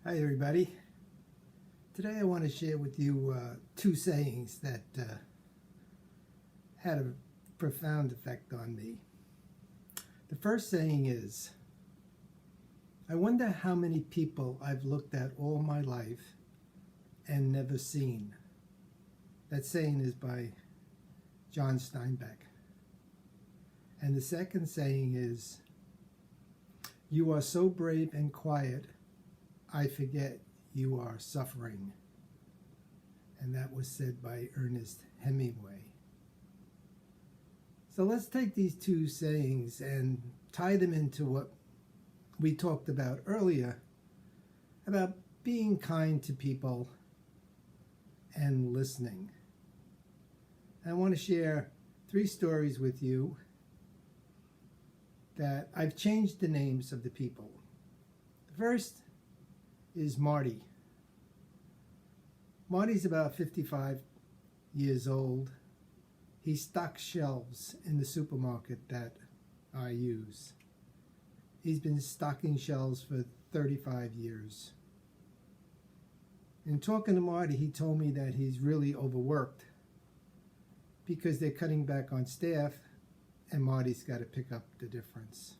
Hi everybody. Today I want to share with you two sayings that had a profound effect on me. The first saying is, I wonder how many people I've looked at all my life and never seen. That saying is by John Steinbeck. And the second saying is, you are so brave and quiet, I forget you are suffering. And that was said by Ernest Hemingway. So let's take these two sayings and tie them into what we talked about earlier, about being kind to people and listening. I want to share 3 stories with you that I've changed the names of the people. The first is Marty. Marty's about 55 years old. He stocks shelves in the supermarket that I use. He's been stocking shelves for 35 years. In talking to Marty, he told me that he's really overworked because they're cutting back on staff and Marty's got to pick up the difference.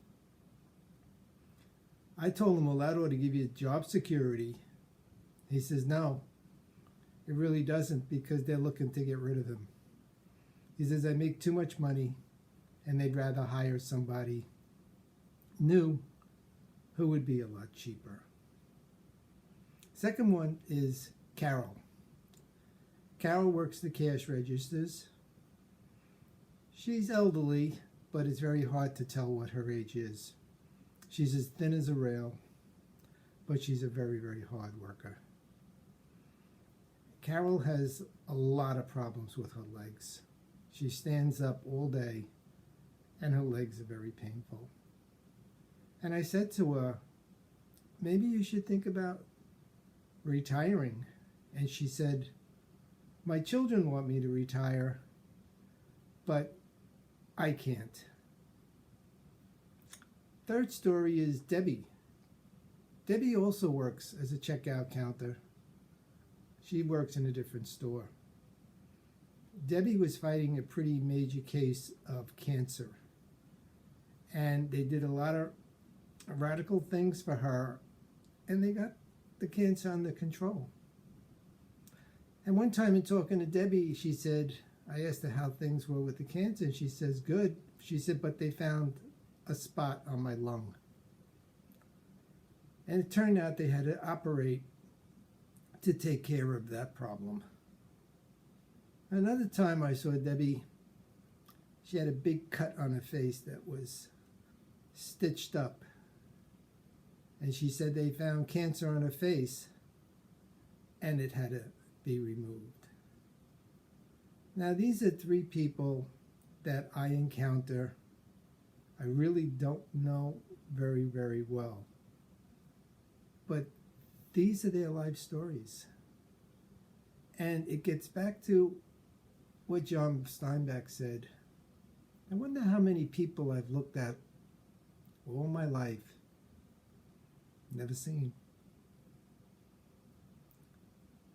I told him, well, that ought to give you job security. He says, no, it really doesn't, because they're looking to get rid of him. He says, I make too much money and they'd rather hire somebody new who would be a lot cheaper. Second one is Carol. Carol works the cash registers. She's elderly, but it's very hard to tell what her age is. She's as thin as a rail, but she's a very, very hard worker. Carol has a lot of problems with her legs. She stands up all day, and her legs are very painful. And I said to her, maybe you should think about retiring. And she said, my children want me to retire, but I can't. Third story is Debbie. Debbie also works as a checkout counter. She works in a different store. Debbie was fighting a pretty major case of cancer. And they did a lot of radical things for her, and they got the cancer under control. And one time in talking to Debbie, she said, I asked her how things were with the cancer, and she says, good. She said, but they found a spot on my lung. And it turned out they had to operate to take care of that problem. Another time I saw Debbie, she had a big cut on her face that was stitched up. And she said they found cancer on her face and it had to be removed. Now these are 3 people that I encounter I really don't know very, very well. But these are their life stories. And it gets back to what John Steinbeck said. I wonder how many people I've looked at all my life, never seen.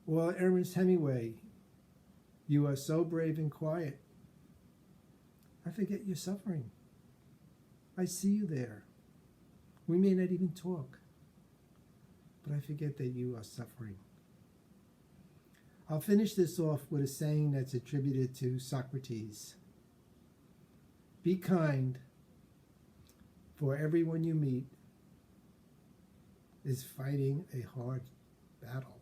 Or Ernest Hemingway, you are so brave and quiet, I forget you're suffering. I see you there. We may not even talk, but I forget that you are suffering. I'll finish this off with a saying that's attributed to Socrates. Be kind, for everyone you meet is fighting a hard battle.